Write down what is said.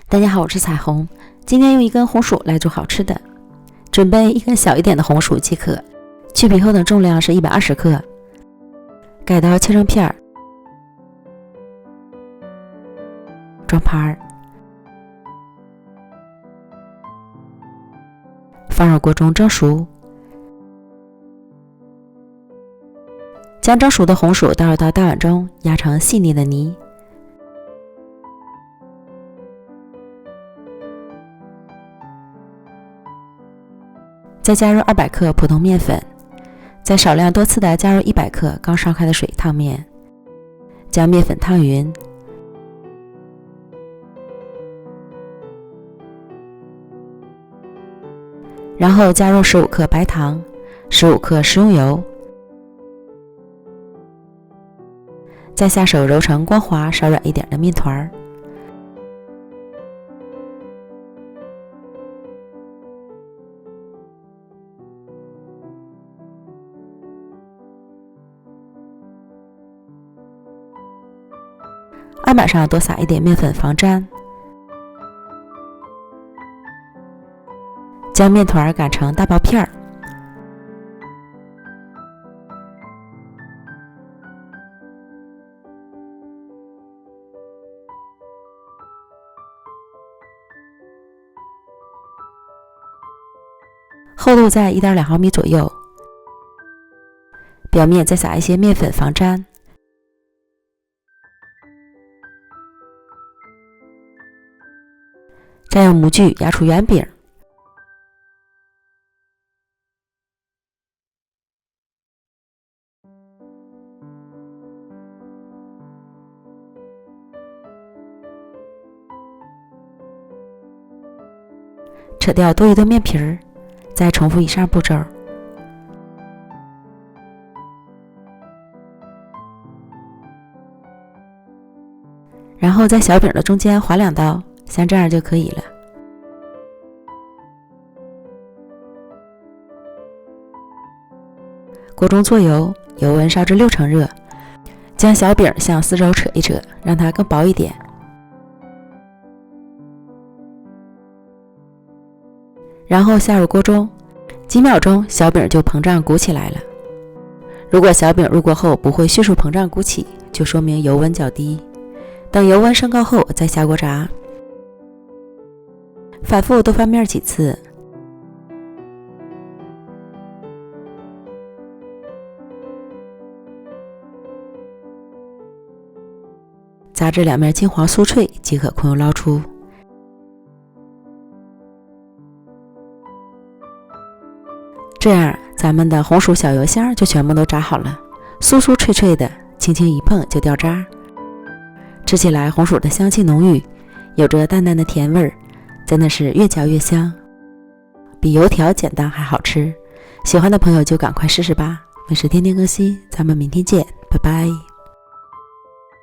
大家好，我是彩虹。今天用一根红薯来做好吃的，准备一根小一点的红薯即可。去皮后的重量是120克，改刀切成片儿，装盘儿，放入锅中蒸熟。将蒸熟的红薯倒入到大碗中，压成细腻的泥。再加入200克普通面粉，再少量多次的加入100克刚烧开的水烫面，将面粉烫匀，然后加入15克白糖、15克食用油，再下手揉成光滑稍软一点的面团。案板上多撒一点面粉防粘，将面团擀成大薄片儿，厚度在1.2毫米左右，表面再撒一些面粉防粘。再用模具压出圆饼，扯掉多余的面皮儿，再重复以上步骤。然后在小饼的中间划2刀，像这样就可以了。锅中做油，油温烧至6成热，将小饼向四周扯一扯，让它更薄一点。然后下入锅中，几秒钟小饼就膨胀鼓起来了。如果小饼入锅后不会迅速膨胀鼓起，就说明油温较低。等油温升高后再下锅炸，反复多翻面几次。炸至两面金黄酥脆即可控油捞出。这样咱们的红薯小油馅就全部都炸好了，酥酥脆脆的，轻轻一碰就掉渣。吃起来红薯的香气浓郁，有着淡淡的甜味儿，真的是越嚼越香，比油条简单还好吃。喜欢的朋友就赶快试试吧。美食天天更新，咱们明天见，拜拜。